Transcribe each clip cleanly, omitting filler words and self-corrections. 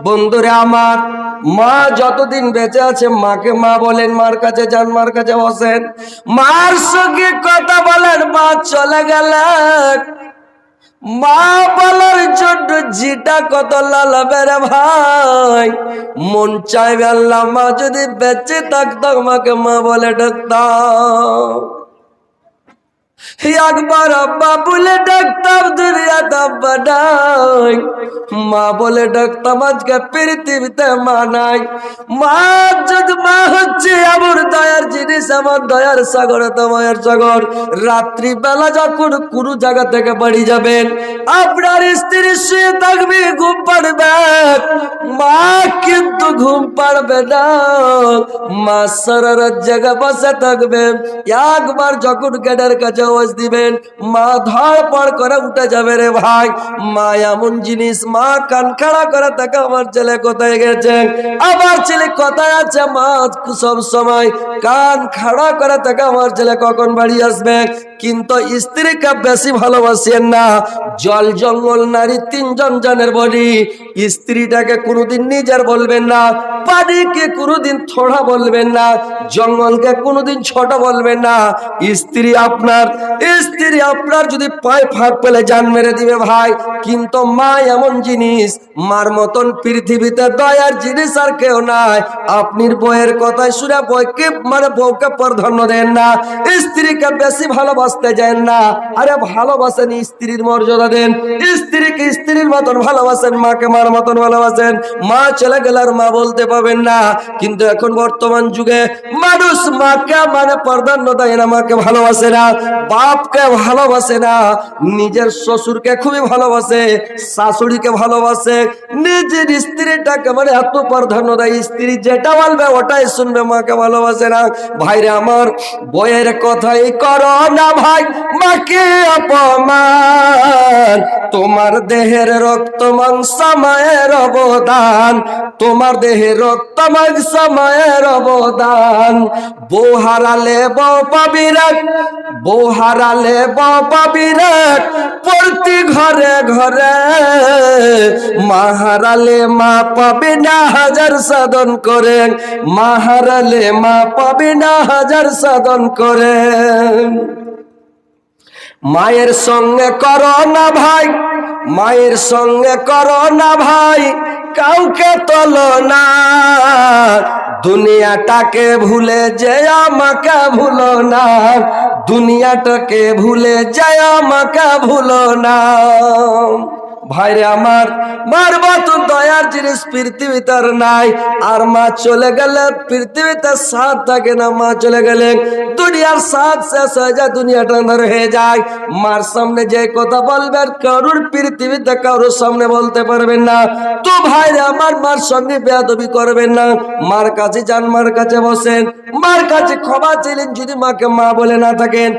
বন্ধুরে আমার, মা যতদিন বেঁচে আছে মাকে মা বলেন, মার কাছে যান, মার কাছে বসেন, মার সঙ্গে কথা বলেন। মা চলে গেলেন, মা বলার জন্য জিটা কত লালাবে রে ভাই। মন চাইবে আল্লাহ মা যদি বেঁচে থাকতো আমাকে মা বলে ডাকতাম, একবার আব্বা বলে ডাকতাম, দুনিয়াতে আব্বা নাই, মা বলে ডাকতাম। আজকে পৃথিবীতে মা নাই। মা যদি মা হচ্ছে আমার দয়ার জিনিস, আমার দয়ার সাগর, দয়ার সাগর। রাত্রি বেলা যখন কোনো জায়গা থেকে বাড়ি যাবেন, আপনার স্ত্রী শুয়ে থাকবে, ঘুম পাড়বে, মা কিন্তু ঘুম পাড়বে না। মা সারা রাত জায়গা বসে থাকবে। একবার যখন গেটের কাছে আওয়াজ দিবেন, মা ধড়পড় করে উঠে যাবে রে ভাই। মা এমন জিনিস, মা কান খাড়া করে থাকে, আমার ছেলে কোথায় গেছে, আমার ছেলে কোথায় আছে। মা সব সময় কান খাড়া করে থাকে, আমার ছেলে কখন বাড়ি আসবে। কিন্তু স্ত্রীকে বেশি ভালোবাসেন না। জল জঙ্গল নারী তিনজন জনের বলি, স্ত্রীটাকে কোনোদিন নিজের বলবেন না, পানিকে কোনোদিন থোড়া বলবেন না, জঙ্গলকে কোনোদিন ছোট বলবেন না। স্ত্রী আপনার যদি পায়ে ফাঁক পেলে জান মেরে দিবে ভাই। কিন্তু মা এমন জিনিস, মার মতন পৃথিবীতে দয়ার জিনিস আর কেউ নাই। আপনির বউয়ের কথায় শুনে বউকে প্রাধান্য দেন না, স্ত্রীকে বেশি ভালোবাসতে যান না। আরে ভালোবাসেন, স্ত্রীর মর্যাদা দেন, স্ত্রীকে স্ত্রীর মতন ভালোবাসেন, মাকে মার মতন ভালোবাসেন। মা চলে গেলে আর মা বলতে পাবেন না। কিন্তু এখন বর্তমান যুগে মানুষ মাকে মানে প্রাধান্য দেয় না, মাকে ভালোবাসে না, বাপকে ভালোবাসে না, নিজের শ্বশুরকে খুবই ভালোবাসে, শাশুড়িকে ভালোবাসে, নিজের স্ত্রীটাকে মানে এত প্রাধান্য দেয়, স্ত্রী যেটা বলবে ওটাই শুনবে, মাকে ভালোবাসে না। ভাইরে আমার, বইয়ের কথাই করো না ভাই মাকে অপমান। তোমার দেহের রক্ত মাংস মায়ের অবদান, তোমার দেহের রক্ত মাংস মায়ের অবদান। বউ হারালে বউ পাবি রে, বউ হারালে বউ পাবি রে প্রতি ঘরে ঘরে। মা হারালে মা পাবি না হাজার সাধন করে, মা হারালে মা পাবি না হাজার সাধন করে। মায়ের সঙ্গে করো না ভাই, মায়ের সঙ্গে করো না ভাই কাউকে তোলো না। দুনিয়াটাকে ভুলে যে আমাকে ভুলো না, দুনিয়াটাকে ভুলে যে আমাকে ভুলো না। ভাইরে আমার, মার মতো দয়ার জিনিস পৃথিবীতে আর নাই। আর মা চলে গেলে পৃথিবীতে সাথ থাকে না। মা চলে গেলে দুনিয়ার সাথ শেষ হয়ে যায়, দুনিয়াটা আন্ধার হয়ে যায়। মার সামনে যে কথা বলবেন কারুর পৃথিবীতে কারোর সামনে বলতে পারবেন না। তো ভাইরে আমার, মার সঙ্গে বেয়াদবি করবেন না। মার কাছে যান, মার কাছে বসেন, মার কাছে ক্ষমা চাইলেন যদি মাকে মা বলে না থাকেন,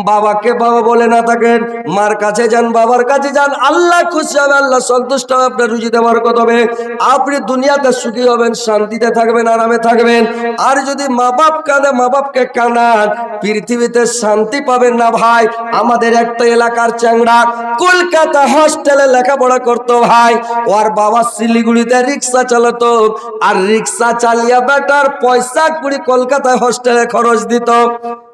বাবাকে বাবা বলে না থাকেন, মার কাছে যান, বাবার কাছে যান। আল্লাহ খুশি হবে, আল্লাহ সন্তুষ্ট হবে, আপনার রুজিতে বরকত হবে, আপনি দুনিয়াতে সুখী হবেন, শান্তিতে থাকবেন, আরামে থাকবেন। আর যদি মা বাপ কাঁদে, মা বাপকে কাঁদান, পৃথিবীতে শান্তি পাবেন না ভাই। আমাদের একটা এলাকার চ্যাংড়া কলকাতা হস্টেলে লেখাপড়া করতো ভাই, ওর বাবা শিলিগুড়িতে রিক্সা চালাতো, আর রিক্সা চালিয়ে বেটার পয়সা কুড়ি কলকাতায় হস্টেলে খরচ দিত।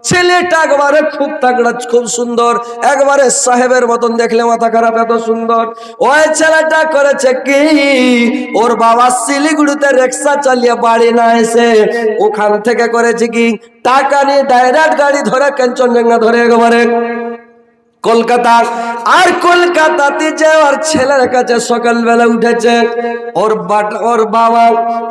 ছেলেটা একবারে খুব তাগড়া, খুব সুন্দর, একবারে সাহেবের মতন, দেখলে মাথা খারাপ, এত সুন্দর। ওই ছেলেটা করেছে কি, ওর বাবা শিলিগুড়িতে রিক্সা চালিয়ে বাড়ি না এসে ওখান থেকে করেছে কি, টাকা নিয়ে ডাইরেক্ট গাড়ি ধরে কাঞ্চনজঙ্ঘা ধরে একবারে কলকাতা। আর কলকাতাতে যে ওর ছেলের কাছে সকালবেলা উঠেছে, ওর বাবা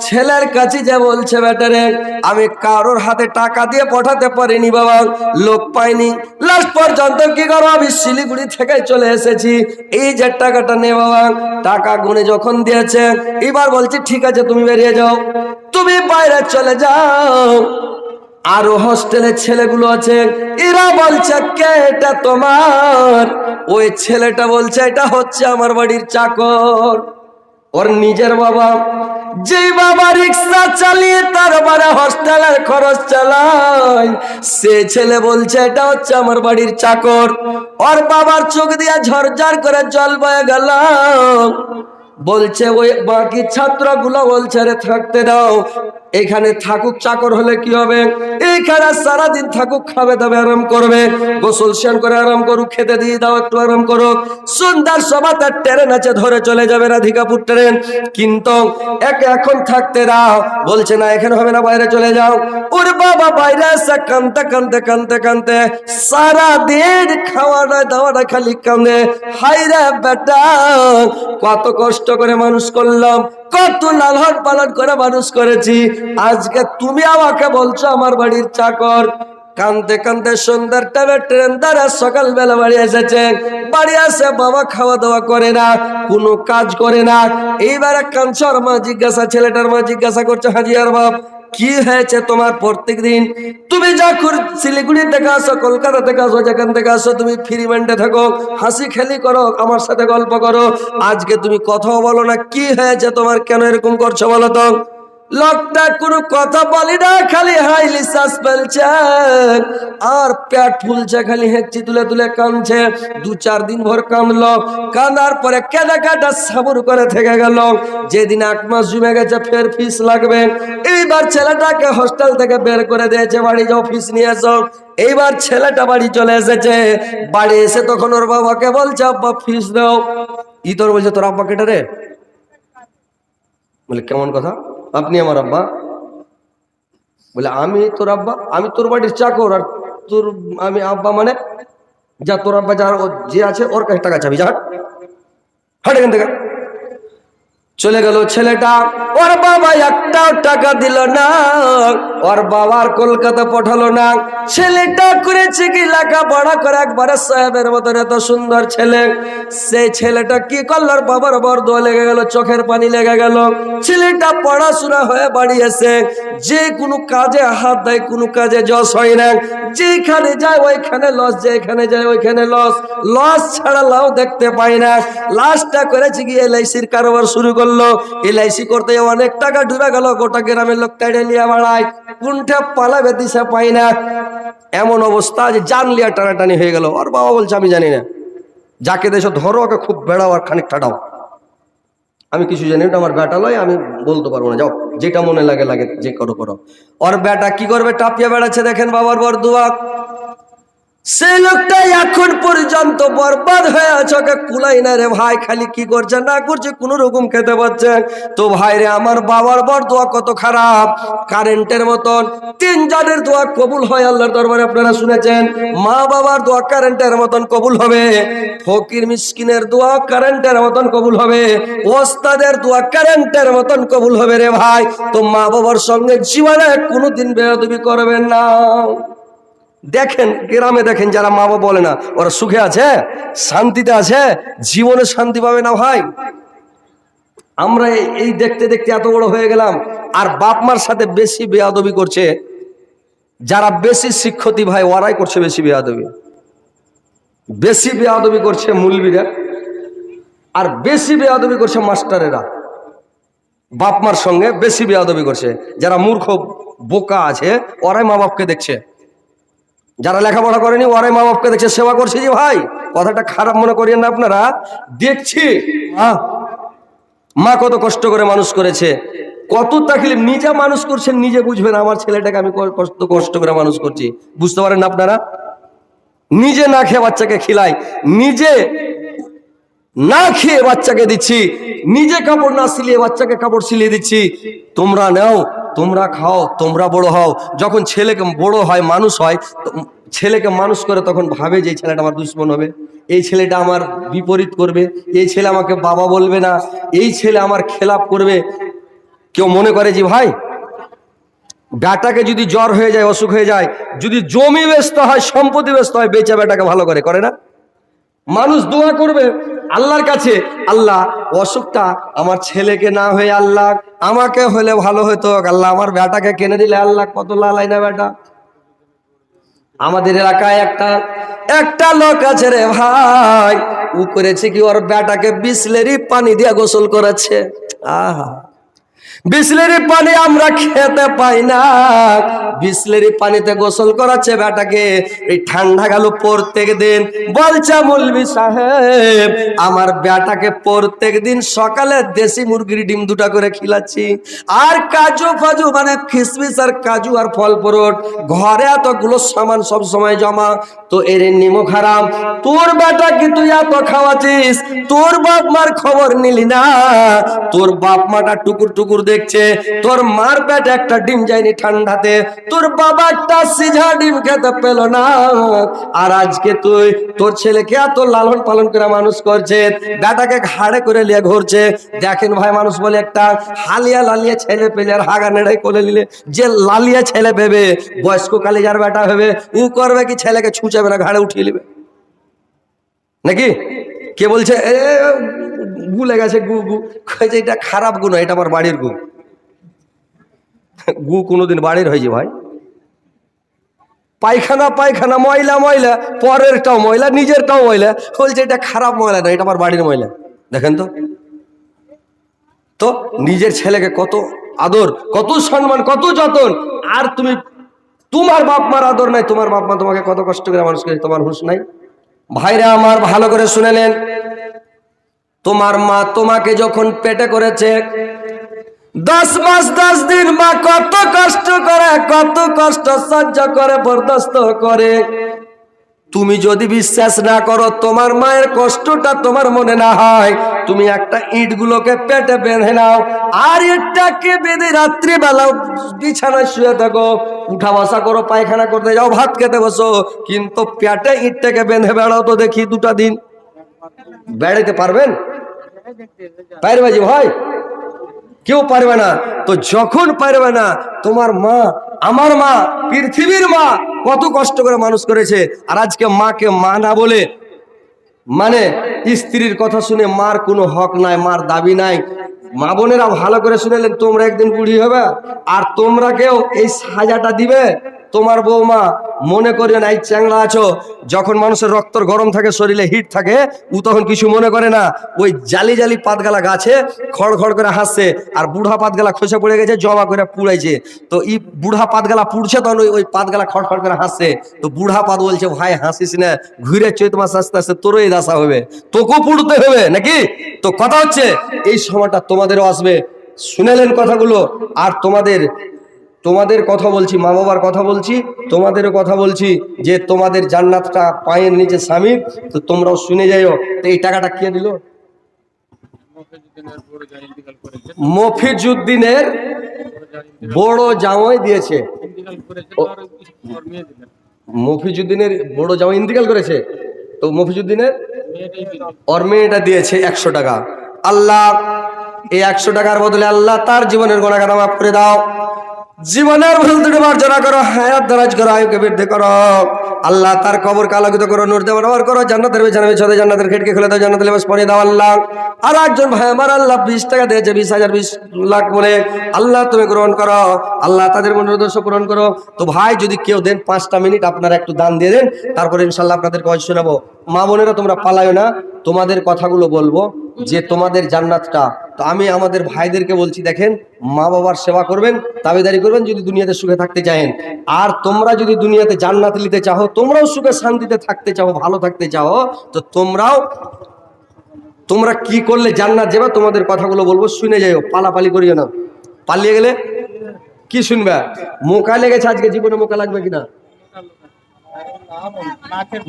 ছেলের কাছে যে বলছে, বেটারে আমি কারোর হাতে টাকা দিয়ে পাঠাতে পারিনি বাবা, লোক পাইনি, লাস্ট পর্যন্ত কি করো, আমি শিলিগুড়ি থেকে চলে এসেছি, এই যে টাকাটা নে বাবা। টাকা গুনে যখন দিয়েছে, এবার বলছি ঠিক আছে তুমি বেরিয়ে যাও, তুমি বাইরে চলে যাও। আরো হোস্টেলের ছেলেগুলো আছে, এরা বলছে কে এটা তোমার? ওই ছেলেটা বলছে এটা হচ্ছে আমার বাড়ির চাকর। ওর নিজের বাবা, যে বাবা রিক্সা চালিয়ে তার বাড়ি হোস্টেলের খরচ চালায়, সে ছেলে বলছে এটা হচ্ছে আমার বাড়ির চাকর। ওর বাবার চোখ দিয়ে ঝরঝর করে জল বয়ে গেল। বলছে ওই বাকি ছাত্রগুলো বলছে রে থাকতে দাও, এখানে থাকুক, চাকর হলে কি হবে, এখানে সারাদিন থাকুক, খাবে দাবে আরাম করবে, গোসল স্নান করে আরাম করুক, খেতে দিয়ে দাও একটু আরাম করুক, সুন্দর সভা তার ট্রেন আছে ধরে চলে যাবে রাধিকাপুর ট্রেন, কিন্তু একে এখন থাকতে দাও। বলছে না এখানে হবে না, বাইরে চলে যাও। ওর বাবা বাইরে এসে কানতে কানতে কানতে কানতে সারাদিন খাওয়াটা দাওয়াটা খালি কান্দে, হাই রে বেটা কত কষ্ট করে মানুষ করলাম, কত লালন পালন করে মানুষ করেছি, আজকে তুমি আমাকে বলছো আমার বাড়ির চাকর। কানতে কানতে সন্ধ্যার টাইমে ট্রেন দ্বারা সকালবেলা বাড়ি এসেছে, বাড়ি আসে বাবা খাওয়া দাওয়া করে না, কোনো কাজ করে না। এইবারে কাঞ্চর মা জিজ্ঞাসা, ছেলেটার মা জিজ্ঞাসা করছে, হাজিয়ার বাপ কি হয়েছে তোমার, প্রত্যেক দিন তুমি যখন শিলিগুড়ি থেকে আসো, কলকাতা থেকে আসো, যেখান থেকে আসো তুমি ফ্রি মাইন্ডে থাকো, হাসি খেলি করো, আমার সাথে গল্প করো, আজকে তুমি কথাও বলো না, কি হয়েছে তোমার, কেন এরকম করছো বলো তো। লোকটা কোনো কথা বলি না, খালি হাই নিঃশ্বাস ফেলছে আর পেট ফুলছে, খালি হেঁচি তুলে তুলে কাঁদছে। 2-4 দিন ভর কাঁদলো, কাঁদার পরে কেনাকাটা সাবুর করে থেকে গেল। যেদিন 1 মাস জমে গেছে ফের ফিস লাগবে, এইবার ছেলেটাকে হোস্টেল থেকে বের করে দিয়েছে, বাড়ি যাও ফিস নিয়ে এসো। এইবার ছেলেটা বাড়ি চলে এসেছে, বাড়ি এসে তখন ওর বাবাকে বলছে আব্বা ফিস দাও। ই তোর বলছে তোর আব্বা কেটে রে, বলে কেমন কথা, আপনি আমার আব্বা, বলে আমি তোর আব্বা, আমি তোর বাড়ির চাকর, আর তোর আমি আব্বা মানে, যা তোর আব্বা যার যে আছে ওর কাছে টাকা চাবি, যা হাট এখান থেকে। চলে গেল ছেলেটা, ওর বাবা একটাও টাকা দিল না, ওর বাবার কলকাতা পাঠালো না। ছেলেটা করেছে কি লেখাপড়া করে একবারে সাহেবের মতন, এত সুন্দর ছেলে। সেই ছেলেটা কি করলো, ওর বাবার বরদোয়া লেগে গেল, চোখের পানি লেগে গেল। ছেলেটা পড়াশোনা হয়ে বাড়ি এসে যে কোনো কাজে হাত দেয়, কোনো কাজে যশ হয় না, যেখানে যায় ওইখানে লস, যেখানে যায় ওইখানে লস, লস ছাড়া লাভ দেখতে পাই না। লাস্টটা করেছে কি এলআইসির কারবার শুরু করলো, এলআইসি করতে অনেক টাকা ডুবে গেল, গোটা গ্রামের লোক টাইডে লিয়া বাড়ায়, কোনটা পালাবে দিশা পাই না। এমন অবস্থা যে জান লিয়া টানাটানি হয়ে গেল। আর বাবা বলছে আমি জানি না, যাকে দেশে ধরো ওকে খুব বেড়াও আর খানিক ঠাটাও, আমি কিছু জানি না, আমার বেটা লয়, আমি বলতে পারবো না, যাও যেটা মনে লাগে লাগে যে করো করো। ওর বেটা কি করবে, টাপিয়া বেড়াচ্ছে, দেখেন বাবার বরদোয়া। সেই লোকটা এখন পর্যন্ত বরবাদ হয়ে আছে, ওকে কুলাই না রে ভাই, খালি কি করছে না করছে কোন রকম খেতে পাচ্ছে। তো ভাই রে আমার বাবার বরদোয়া কত খারাপ, কারেন্টের মতন। 3 জনের দোয়া কবুল হয় আল্লাহর দরবারে, আপনারা শুনেছেন, মা বাবার দোয়া কারেন্টের মতন কবুল হবে, ফকির মিসকিনের দোয়া কারেন্টের মতন কবুল হবে, ওস্তাদের দোয়া কারেন্টের মতন কবুল হবে রে ভাই। তো মা বাবার সঙ্গে জীবনে কোনোদিন বেয়াদবি করবেন না। দেখেন গ্রামে দেখেন যারা মা বাবা বলে না, ওরা সুখে আছে, শান্তিতে আছে, জীবনে শান্তি পাবে না ভাই। আমরা এই দেখতে দেখতে এত বড় হয়ে গেলাম, আর বাপ মার সাথে বেশি বেয়াদবি করছে যারা বেশি শিক্ষিত ভাই, ওরাই করছে বেশি বেয়াদবি। বেশি বেয়াদবি করছে মুলবিরা, আর বেশি বেয়াদবি করছে মাস্টারেরা। বাপ মার সঙ্গে বেশি বেয়াদবি করছে যারা মূর্খ বোকা আছে, ওরাই মা বাপকে দেখছে। যারা লেখাপড়া করেনি ওরাই মা বাপকে দেখছে, সেবা করছে। যে ভাই কথাটা খারাপ মনে করিয়েন না আপনারা, দেখছি মা কত কষ্ট করে মানুষ করেছে, কত তাকলিফ, নিজে মানুষ করছেন নিজে বুঝবেন। আমার ছেলেটাকে আমি কত কষ্ট করে মানুষ করছি, বুঝতে পারেন না আপনারা। নিজে না খেয়ে বাচ্চাকে খিলাই, নিজে না খেয়ে বাচ্চাকে দিচ্ছি, নিজে কাপড় না সিলিয়ে বাচ্চাকে কাপড় সিলিয়ে দিচ্ছি। তোমরা নাও, তোমরা খাও, তোমরা বড় হও। যখন ছেলেকে বড় হয়, মানুষ হয়, ছেলেকে মানুষ করে, তখন ভাবে যে এই ছেলেটা আমার দুশ্মন হবে, এই ছেলেটা আমার বিপরীত করবে, এই ছেলে আমাকে বাবা বলবে না, এই ছেলে আমার খেলাপ করবে। কেউ মনে করে যে ভাই বেটাকে যদি জ্বর হয়ে যায়, অসুখ হয়ে যায়, যদি জমি ব্যস্ত হয়, সম্পত্তি ব্যস্ত হয়, বেচা বেটাকে ভালো করে না? মানুষ দোয়া করবে আল্লাহর কাছে, আল্লাহ অসুখটা আমার ছেলেকে না হয়ে আল্লাহ আমাকে হলে ভালো হতো, আল্লাহ আমার বেটাকে কিনে দিলে, আল্লাহ কত লালাই না বেটা। আমাদের এলাকায় একটা লোক আছে রে ভাই, ও করেছে কি, ওর বেটাকে বিসলেরি পানি দিয়ে গোসল করাচ্ছে। আহা, বিসলেরি পানি আমরা খেতে পাই না, বিসলেরি পানিতে গোসল করাচ্ছে বেটাকে এই ঠান্ডা গেল প্রত্যেক দিন। বলছে মৌলভী সাহেব আমার বেটাকে প্রত্যেক দিন সকালে দেশি মুরগির ডিম দুটা করে খিলাচ্ছি, আর কাজু ফাজু মানে কিশমিশ আর কাজু আর ফল ফ্রুট, ঘরে এতগুলো সামান সব সময় জমা, তো এর নিমক হারাম। তোর বেটা কি তুই এত খাওয়াছিস, তোর বাপ মার খবর নিলি না? তোর বাপ মাটা টুকুর টুকুর দেখছে, তোর মার পেটে একটা ডিম যায়নি ঠান্ডাতে, তোর বাবা একটা সিঝা ডিম খেতে পেল না, আর আজকে তুই তোর ছেলেকে এত লালন পালন করে মানুষ করছে, বেটাকে ঘাড়ে করে নিয়ে ঘুরছে। দেখেন ভাই, মানুষ বলে একটা হালিয়া লালিয়া ছেলে পেলে আর হাগা নেড়াই করে নিলে, যে লালিয়া ছেলে ভেবে বয়স্ক কালে যার বেটা ভেবে উ করবে কি, ছেলেকে ছুঁচাবে না, ঘাড়ে উঠিয়ে নেবে নাকি? কে বলছে গু লেগেছে, গু গু, এটা খারাপ গু নয়, এটা আমার বাড়ির গু। গু কোনোদিন বাড়ির হয়েছে ভাই? পায়খানা পায়খানা, ময়লা ময়লা, পরেরটাও ময়লা নিজেরটাও ময়লা, বলছে এটা খারাপ ময়লা না, এটা আমার বাড়ির ময়লা। দেখেন তো, তো নিজের ছেলেকে কত আদর, কত সম্মান, কত যতন, আর তুমি তোমার বাপ মার আদর নাই, তোমার বাপ মা তোমাকে কত কষ্ট করে মানুষ করে, তোমার হুঁশ নাই। ভাইরা আমার ভালো করে শুনে নেন, তোমার মা তোমাকে যখন পেটে করেছে 10 মাস 10 দিন মা কত কষ্ট করে, কত কষ্ট সহ্য করে, বরদাস্ত করে। তুমি যদি বিশ্বাস না করো, তোমার মায়ের কষ্টটা তোমার মনে না হয়, তুমি একটা ইটগুলোকে পেটে বেঁধে নাও, আর ইটটাকে বেঁধে রাত্রিবেলা বিছানায় শুয়ে থাকো, উঠা বসা করো, পায়খানা করতে যাও, ভাত খেতে বসো, কিন্তু পেটে ইটটাকে বেঁধে বেড়াও তো দেখি 2টা দিন। বেড়াইতে পারবেন? পারবে ভাই? কেউ পারবে না। তো যখন পারবে না, তোমার মা, আমার মা, পৃথিবীর মা কত কষ্ট করে মানুষ করেছে, আর আজকে মাকে মা না বলে, মানে স্ত্রীর কথা শুনে মার কোনো হক নাই, মার দাবি নাই। মা বোনেরা ভালো করে শুনেলেন, তোমরা একদিন বুড়ি হবে, আর তোমরা কেউ এই সাজাটা দিবে। তোমার বৌমা মনে করিও না এই চ্যাংড়া আছো, যখন মানুষের রক্তর গরম থাকে, শরীরে হিট থাকে, ও তখন কিছু মনে করে না, ওই জালি জালি পাতগালা গাছে খড় খড় করে হাসছে, আর বুড়া পাতগালা খসে পড়ে গেছে, জমা করে পুড়াইছে, তো এই বুড়া পাতগালা পুড়ছে, তখন ওই পাতগালা খড় খড় করে হাসছে, তো বুড়া পাত বলছে ভাই হাসিস না, ঘুরে চৈত মাস আস্তে আস্তে তোরও এই দাসা হবে, তোকেও পুড়তে হবে নাকি? তো কথা হচ্ছে এই সময়টা তোমাদেরও আসবে। শুনেলেন কথাগুলো? আর তোমাদের কথা বলছি, মা বাবার কথা বলছি, তোমাদেরও কথা বলছি, যে তোমাদের জান্নাতটা পায়ের নিচে স্বামীর, তো তোমরাও শুনে যাইও। তো এই টাকাটা কে দিল? মফিজউদ্দিনের বড় জামাই দিয়েছে। মফিজউদ্দিনের বড় জামাই ইন্তিকাল করেছে, তো মফিজউদ্দিনের ওর মেয়েটা দিয়েছে 100 টাকা। আল্লাহ এই 100 টাকার বদলে আল্লাহ তার জীবনের গুনাহগার মাফ করে দাও, জীবনের ভুল ত্রুটি মার্জনা করো, হায়াত দারাজ করো, আয়ুকে বৃদ্ধি করো। আল্লাহ তার কবর আলোকিত করো, নূর দিয়ে ব্যবহার করো, জান্নাতের বিছানা বিছাতে, জান্নাতের খিড়কি খুলে দাও, জান্নাতের লিবাস পরিয়ে দাও। আল্লাহ আর একজন ভাই আমার আল্লাহ 20 টাকা দিয়েছে, 20,000 20 লাখ বলে, আল্লাহ তুমি গ্রহণ করো, আল্লাহ তাদের মনের উদ্দেশ্য পূরণ করো। তো ভাই যদি কেউ দেন 5টা মিনিট আপনারা একটু দান দিয়ে দেন, তারপরে ইনশাল্লাহ আপনাদের কয় শোনাবো। মা বোনেরা তোমরা পালায়ো না, তোমাদের কথাগুলো বলবো, যে তোমাদের জান্নাতটা। তো আমি আমাদের ভাইদেরকে বলছি, দেখেন মা বাবার সেবা করবেন, তাবেদারি করবেন যদি দুনিয়াতে সুখে থাকতে চান, আর তোমরা যদি দুনিয়াতে জান্নাত নিতে চাও, তোমরাও সুখে শান্তিতে থাকতে চাও, ভালো থাকতে চাও, তো তোমরা কি করলে জান্নাত যাবে, তোমাদের কথাগুলো বলবো, শুনে যাইও, পালাপালি করিও না। পালিয়ে গেলে কি শুনবে? মোকা লেগেছে আজকে, জীবনে মোকা লাগবে কিনা?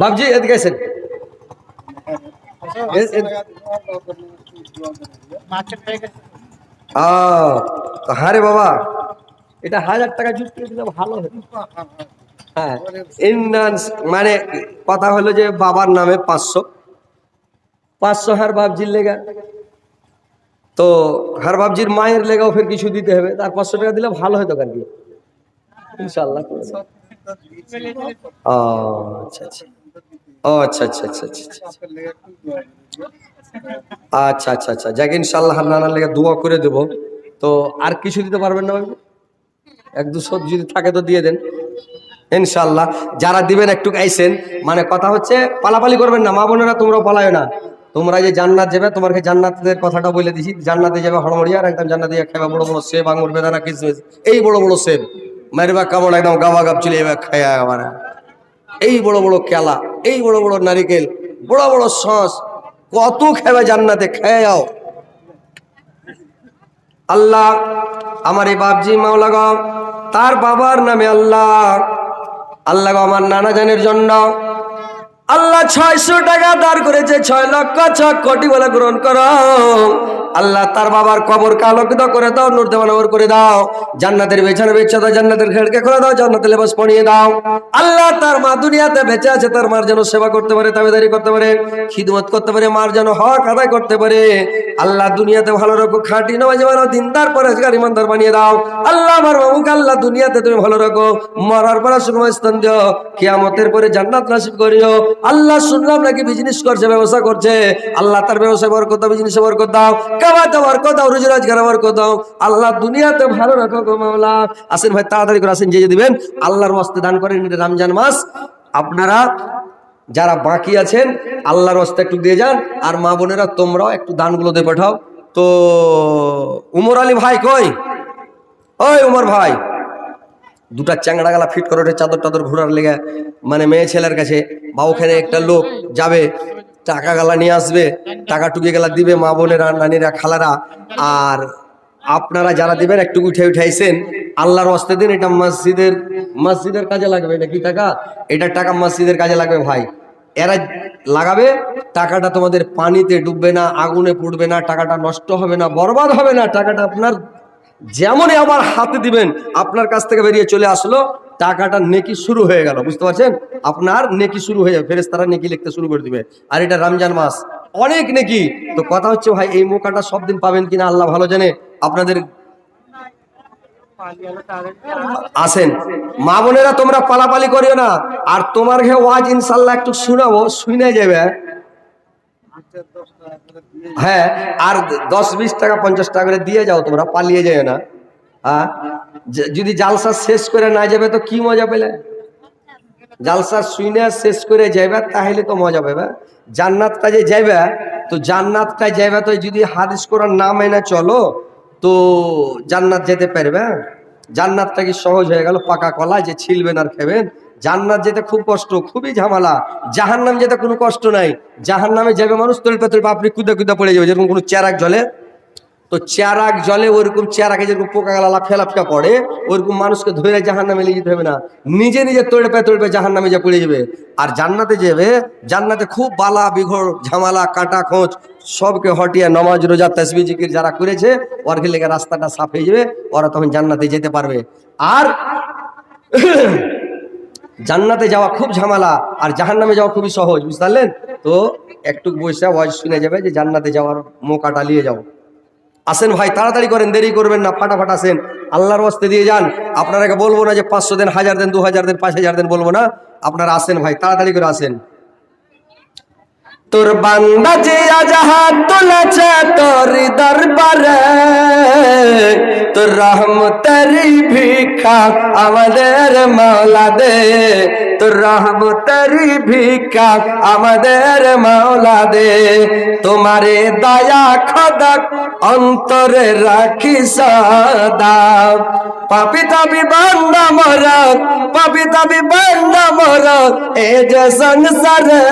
বাবজি এদিকে আসেন। হ্যাঁ রে বাবা, এটা 1000 টাকা জুট করে দিলে ভালো হতো। হ্যাঁ, মানে কথা হলো যে বাবার নামে 500 হার বাবজির লেগা, তো হার বাবজির মায়ের লেগাও ফের কিছু দিতে হবে, তার 500 টাকা দিলে ভালো হতো কার কি ইনশাআল্লাহ। আচ্ছা আচ্ছা, ও আচ্ছা আচ্ছা আচ্ছা আচ্ছা আচ্ছা আচ্ছা আচ্ছা, যাকে ইনশাআল্লাহ নানার লেগে দোয়া করে দেব। তো আর কিছু দিতে পারবেন না? 1-200 যদি থাকে তো দিয়ে দেন ইনশাআল্লাহ। যারা দিবেন একটু আইসেন, মানে কথা হচ্ছে পালাপালি করবেন না, মা বোনেরা তোমরাও পালায় না। তো তোমরা যে জান্নাত যাবে, তোমাকে জান্নাতের কথাটা বলে দিছি। জান্নাতে যাবে হড়মড়িয়া, আর একদম জান্নাতে খাবে বড় বড় সেব, আঙুর, বেদানা, কিশমিশ, এই বড় বড় সেব মারবা কামড় একদম গাবা গাব চলে যাবে খায়া আমার। এই বড় বড় কেলা, এই বড় বড় নারিকেল, বড় বড় সস, কত খাবে জান্নাতে, খেয়ে যাও। আল্লাহ আমার এই বাপজি মাওলা গো, তার বাবার নামে আল্লাহ, আল্লাহ গো আমার নানা জানের জন্য আল্লাহ 600 টাকা দাঁড় করেছে, 6,06,00,000 বলে গ্রহণ করো। আল্লাহ তার বাবার কবর আলোকিত করে দাও, নূর দেওয়ানবর করে দাও, জান্নাতের বিছানা বিছিয়ে দাও, জান্নাতের খেড়কে করে দাও, জান্নাতের লেবাস পরিয়ে দাও। আল্লাহ তার মা দুনিয়াতে বেঁচে আছে, তার মার যেন সেবা করতে পারে, তাবেদারি করতে পারে, খিদমত করতে পারে, মার যেন হক আদায় করতে পারে। আল্লাহ দুনিয়াতে ভালো রাখো, খাঁটি নামাজি বানাও, দিনদার পরেজগার ইমানদার বানিয়ে দাও। আল্লাহ আমার বাবুকে আল্লাহ দুনিয়াতে তুমি ভালো রাখো, মরার পরে সুখময় স্থান দিও, কিয়ামতের পরে জান্নাত নসিব করিও। আল্লাহ শুনলাম নাকি বিজনেস করছে, ব্যবসা করছে, আল্লাহ তার ব্যবসায় বরকত দাও, বিজনেসে বরকত দাও, কামাতে বরকত দাও, রুজি রোজগারে বরকত দাও। আল্লাহ দুনিয়াতে ভালো রাখো গো মাওলা। আসেন ভাই, তাড়াতাড়ি করে আসেন, যে দিবেন আল্লাহর ওয়াস্তে দান করেন। এটা রমজান মাস, আপনারা যারা বাকি আছেন আল্লাহর ওয়াস্তে একটু দিয়ে যান, আর মা বোনেরা তোমরাও একটু দানগুলো দিয়ে পাঠাও। তো উমর আলী ভাই কই? ওই উমর ভাই, দুটা চ্যাংড়া গালা ফিট করে ওঠে, চাদর টাদর ঘোরার লেগে, মানে মেয়ে ছেলের কাছে, বা ওখানে একটা লোক যাবে, টাকা গালা নিয়ে আসবে, টাকা টুকি গেলা দিবে মা বোনেরা, নানিরা, খালারা। আর আপনারা যারা দিবেন একটু উঠে উঠাইছেন, আল্লাহর ওয়াস্তে দিন। এটা মসজিদের কাজে লাগবে। এটা কি টাকা? এটা টাকা মসজিদের কাজে লাগবে ভাই। এরা লাগাবে, টাকাটা তোমাদের পানিতে ডুববে না, আগুনে পুড়বে না, টাকাটা নষ্ট হবে না, বরবাদ হবে না। টাকাটা আপনার যেমনই আমার হাতে দিবেন, আপনার কাছ থেকে বেরিয়ে চলে আসলো, টাকাটা নেকি শুরু হয়ে গেল। বুঝতে পারছেন? আপনার নেকি শুরু হয়ে যাবে, ফেরেশতারা নেকি লিখতে শুরু করে দিবে। আর এটা রমজান মাস, অনেক নেকি। তো কথা হচ্ছে ভাই, এই মৌকাটা সব দিন পাবেন কিনা আল্লাহ ভালো জানে। আপনাদের আসেন মা বোনেরা, তোমরা পালাপালি করিও না। আর তোমার ঘে ওয়াজ ইনশাল্লাহ একটু শুনাবো, শুনে যাবে। হ্যাঁ, আর 10-20 টাকা 50 টাকা করে দিয়ে যাও, তোমরা পালিয়ে যাও না। হ্যাঁ, যদি জালসা শেষ করে না যাবে তো কি মজা পেলে? জালসা শুনে শেষ করে যাবে, তাহলে তো মজা পাবে। জান্নাত কাজে যাবে, তো জান্নাত কাজে যাবে, তো যদি হাদিস কোরআন না মেনে চলো তো জান্নাত যেতে পারবে? জান্নাতটা কি সহজ হয়ে গেল? পাকা কলা যে ছিলবেন আর খাবেন। জান্নাত যেতে খুব কষ্ট, খুবই ঝামেলা। জাহান্নাম যেতে কোনো কষ্ট নাই। জাহান্নামে যাবে মানুষ তলপে তলপে, আপনি কুদা কুদা পড়ে যাবে, যেরকম কোনো চেরাক জলে। তো চেরাক জলে ওইরকম, চেরাকে যেরকম পোকা গালা লাফিয়া লাফিয়া পড়ে, ওইরকম মানুষকে ধরে জাহান্নামে নিয়ে যেতে হবে না, নিজে নিজে তলপে জাহান্নামে যা পড়ে যাবে। আর জান্নাতে যাবে, জান্নাতে খুব বালা বিঘড় ঝামেলা, কাটা খোঁচ সবকে হটিয়ে, নমাজ রোজা তাসবিহ জিকির যারা করেছে, ওর লেগে রাস্তাটা সাফ হয়ে যাবে, ওরা তখন জান্নাতে যেতে পারবে। আর জান্নাতে যাওয়া খুব ঝামেলা, আর জাহান্নামে যাওয়া খুবই সহজ। বুঝতে পারলেন? তো একটু বসে ওয়াজ শুনে যাবে যে জান্নাতে যাওয়ার মৌকাটা নিয়ে যাও। আসেন ভাই, তাড়াতাড়ি করেন, দেরি করবেন না, ফাটাফাট আসেন, আল্লাহর ওয়াস্তে দিয়ে যান। আপনারাকে বলবো না যে 500 দেন, 1000 দেন, 2000 দেন, 5000 দেন, বলবো না। আপনারা আসেন ভাই, তাড়াতাড়ি করে আসেন। তোর বান্দা যে আজ হাত তুলেছে তোর দরবারে, তোর রহমতের ভিক্ষা আমাদের মাওলা দে, তোর রহমতের ভিক্ষা আমাদের মাওলা দে। তোমারে দয়া খোদা অন্তরে রাখি সদা, পাপি তাবি বান্দা মরক, পাপি তাবি বান্দা মরক এ যে সংসারে,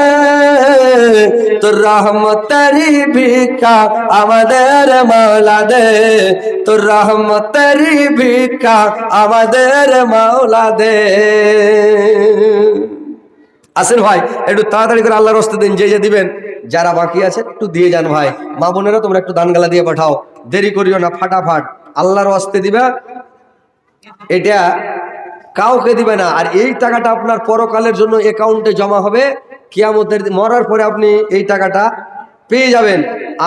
তোর রহমতেরি ভিক্ষা আমাদের মাওলা দে, তোর রহমতেরি ভিক্ষা আমাদের মাওলা দে। আসেন ভাই, একটু তাড়াতাড়ি করে আল্লাহর রাস্তে দিন, যে দিবেন। যারা বাকি আছে একটু দিয়ে যান ভাই। মা বোনেরা তোমরা একটু দানগালা দিয়ে পাঠাও, দেরি করিও না, ফাটাফাট আল্লাহর রাস্তে দিবা। এটা কাউকে দিবে না। আর এই টাকাটা আপনার পরকালের জন্য অ্যাকাউন্টে জমা হবে। কিয়ামতের মরার পরে আপনি এই টাকাটা পেয়ে যাবেন,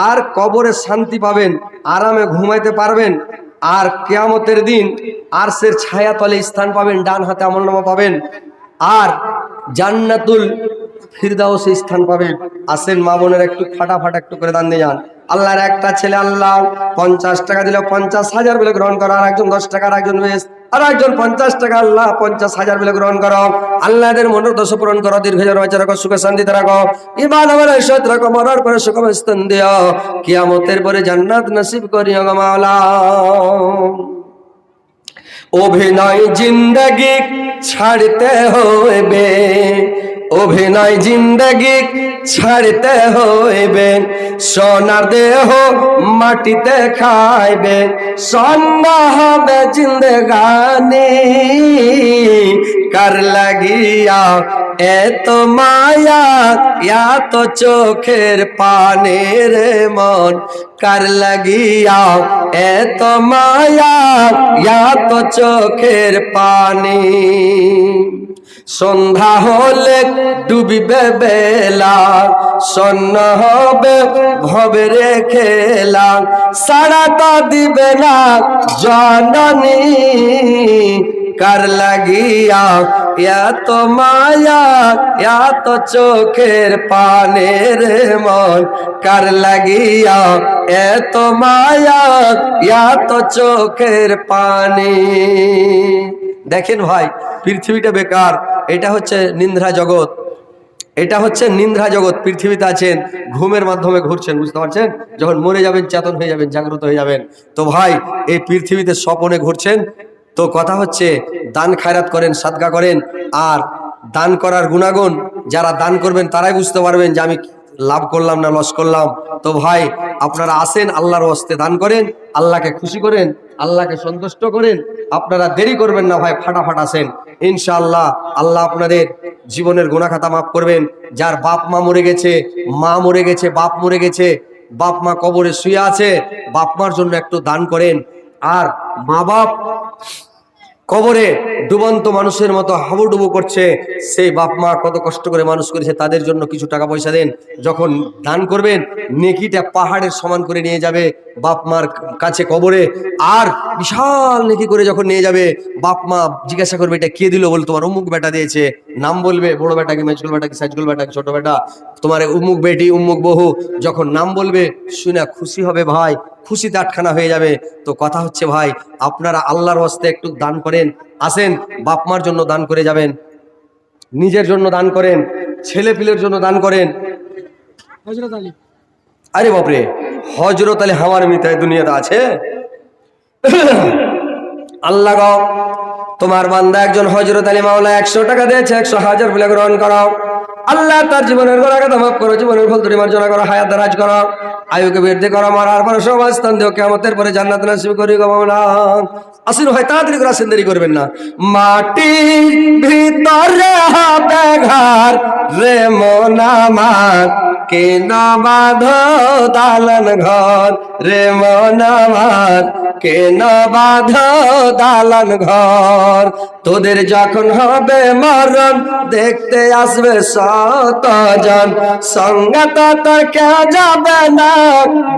আর কবরে শান্তি পাবেন, আরামে ঘুমাইতে পারবেন। আর কিয়ামতের দিন আরশের ছায়া তলে স্থান পাবেন, ডান হাতে আমলনামা পাবেন। আর জান্নাতুল ফিরদাউসে স্থান পাবেন। আসেন মা বোনের একটু ফাটাফাট একটু করে দান দিয়ে যান। আল্লাহর একটা ছেলে আল্লাহ 50 টাকা দিল, 50,000 বলে গ্রহণ করো। আর একজন 10 টাকা, আর একজন 20, আর একজন 50 টাকা, আল্লাহ 50,000 বলে গ্রহণ করো। আল্লাহদের মনের দোষ পূরণ করো, দীর্ঘ বেঁচে রাখো, সুখে শান্তিতে রাখো, ইমান আমল ঐশ্বর্য রাখো, মরার পরে সুখম স্থান দিও, কিয়ামতের পরে জান্নাত নসিব করিও গো মাওলা। অভিনয় জিন্দগি ছাড়তে হইবে, অভিনয় জিন্দগি ছাড়তে হইবে, সোনার দেহ মাটিতে খাইবে, সন্ধ্যা হবে জিন্দগানি, কার লাগিয়া এত মায়া এত চোখের পানি রে মন, কার লাগিয়া এত মায়া এত চোখের পানি। সন্ধ্যা হলে ডুবিবে বেলা, সন্ন হবে ভবে খেলা, সারাটা দিবে না জননী, কার লাগিয়া এত মায়া এত চোখের পানি রে মন, কার লাগিয়া এত মায়া এত চোখের পানি। দেখেন ভাই, পৃথিবীটা বেকার, এটা হচ্ছে নিন্দ্রা জগৎ, এটা হচ্ছে নিন্দ্রা জগৎ। পৃথিবীতে আছেন, ঘুমের মাধ্যমে ঘুরছেন, বুঝতে পারছেন? যখন মরে যাবেন চেতন হয়ে যাবেন, জাগ্রত হয়ে যাবেন। তো ভাই এই পৃথিবীতে স্বপনে ঘুরছেন। তো কথা হচ্ছে দান খায়রাত করেন, সাদকা করেন। আর দান করার গুণাগুণ যারা দান করবেন তারাই বুঝতে পারবেন যে আমি লাভ করলাম না লস করলাম। তো ভাই আপনারা আসেন, আল্লাহর ওয়াস্তে দান করেন, আল্লাহকে খুশি করেন, আল্লাহকে সন্তুষ্ট করেন। আপনারা দেরি করবেন না ভাই, ফাটাফাট আসেন। ইনশাআল্লাহ আল্লাহ আপনাদের জীবনের গুনাহ খাতা মাফ করবেন। যার বাপ মা মরে গেছে, মা মরে গেছে, বাপ মরে গেছে, বাপ মা কবরে শুয়ে আছে, বাপ মার জন্য একটু দান করেন। আর মা বাপ কবরে ডুবন্ত মানুষের মতো হাবুডুবু করছে, সেই বাপ মা কত কষ্ট করে মানুষ করেছে, তাদের জন্য কিছু টাকা পয়সা দেন। যখন দান করবেন নেকিটা পাহাড়ের সমান করে নিয়ে যাবে বাপ মার কাছে কবরে। আর বিশাল নেকি করে যখন নিয়ে যাবে, বাপ মা জিজ্ঞাসা করবে এটা কে দিল, বলে তোমার অমুক বেটা দিয়েছে। নাম বলবে, বড় বেটা কি, মেজগুল বেটা কি, সাইজগুল বেটা কি, ছোট বেটা, তোমার অমুক বেটি অমুক বহু। যখন নাম বলবে শুনে খুশি হবে ভাই, খুশিতে আটখানা হয়ে যাবে। তো কথা হচ্ছে ভাই আপনারা আল্লাহর ওয়াস্তে একটু দান করেন। আসেন বাপ মার জন্য দান করে যাবেন, নিজের জন্য দান করেন, ছেলে পিলের জন্য দান করেন। আরে বাপরে, হজরত আলী আমার মিতায় দুনিয়াতে আছে। আল্লাহ গো তোমার বান্দা একজন হজরত আলী মাওলা 100 টাকা দিয়েছে, 100,000 বলে গ্রহণ করো। আল্লাহ তার জীবনের গুনাহ খাতা মাফ করো, জীবনের ভুল ত্রুটি মার্জনা করো, হায়াত দারাজ করো, আয়ুকে বৃদ্ধি করো, মরার পরে সবার স্থান দিও, কিয়ামতের পরে জান্নাত নসিব করি গো মাওলা। আসিন ভাই তাড়াতাড়ি করে আসেন, দেরি করবেন না। মাটির ভিতরে হবে ঘর রে মন আমার, কেন বাঁধো দালান ঘর রে মন আমার, কেন বাঁধো দালান ঘর। তোদের যখন হবে মরণ দেখতে আসবে শতজন, সঙ্গে তো তোর কেউ যাবে না,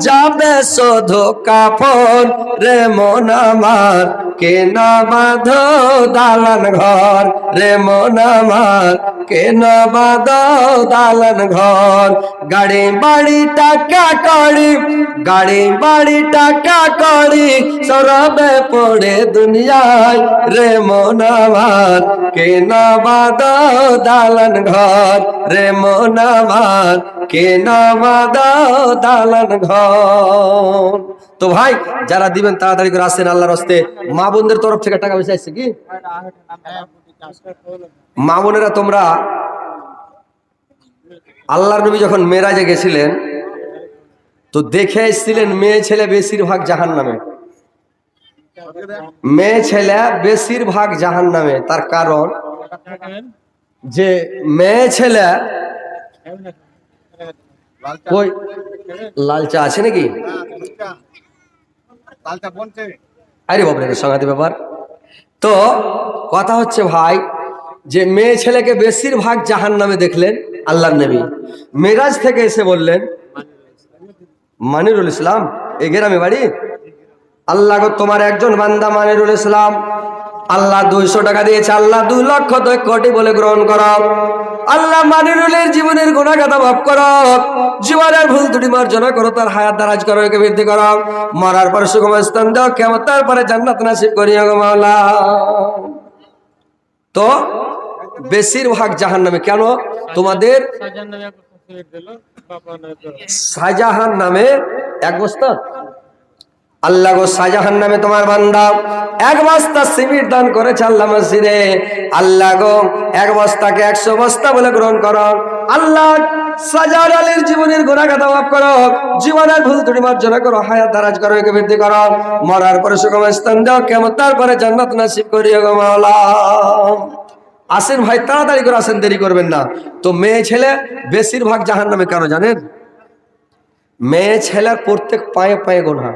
যাবে শুধু কাফন রে মন আমার, কেন বাঁধো দালান ঘর রে মন আমার, কেন বাঁধো দালান ঘর। গাড়ি বাড়ি টাকা কড়ি, গাড়ি বাড়ি টাকা কড়ি সরবে পড়ে দুনিয়ায় রে মন আমার, কেন বাঁধো দালান ঘর রে মন আমার, কেন বাঁধো দালান ঘর। তো ভাই যারা দিবেন তাড়াতাড়ি করে আসেন আল্লাহর রাস্তে। মা বোনদের তরফ থেকে টাকা পয়সা আসছে কি? মা বোনেরা তোমরা আল্লাহর নবী যখন মেরাজে গেছিলেন তো দেখে এসেছিলেন মেয়ে ছেলে বেশিরভাগ জাহান্নামে, মেয়ে ছেলে বেশিরভাগ জাহান্নামে। তার কারণ যে মেয়ে ছেলে কই লালচা আছে নাকি? আরে বাবরে সংঘাতি ব্যাপার। তো কথা হচ্ছে ভাই যে মেয়ে ছেলেকে বেশিরভাগ জাহান্নামে দেখলেন আল্লাহর নবী। মেরাজ থেকে এসে বললেন, মানিরুল ইসলাম এ গ্রামে বাড়ি? আল্লাহ গো তোমার একজন বান্দা মানিরুল ইসলাম, আল্লাহ 200 টাকা দিয়েছে, আল্লাহ 2 লক্ষ 2 কোটি বলে গ্রহণ করো। আল্লাহ মানিরুলের জীবনের গুনাহ খাতা মাফ করো, জীবনের ভুল ত্রুটি মার্জনা করো, তার হায়াত দারাজ করো, একে বৃদ্ধি করো, মরার পর সুগম স্থান দাও, কিয়ামত তারপরে জান্নাত নসিব করিও গো মাওলা। তো বেশিরভাগ জাহান্নামে কেন? তোমাদের শাহজাহান নামে এক বস্তা, আল্লাহ গো শাহজাহান নামে তোমার বান্দা এক বস্তা সিমেন্ট দান করেছে আল্লাহ মসজিদে। আল্লাহ গো এক বস্তাকে 100 বস্তা বলে গ্রহণ করো। আল্লাহ শাহজাহান আলীর জীবনের গুনাহ খাতা মাফ করো, জীবনের ভুল ত্রুটি মার্জনা করো, হায়াত দারাজ করো, একে বৃদ্ধি করো, মরার পরে সুগম স্থান দাও, কিয়ামত তারপরে জান্নাত নসিব করিও গো মাওলা। আসেন ভাই, তাড়াতাড়ি করে আসেন, দেরি করবেন না। তো মেয়ে ছেলে বেশিরভাগ জাহান্নামে কেন জানেন? মেয়ে ছেলের প্রত্যেক পায়ে পায়ে গুনাহ।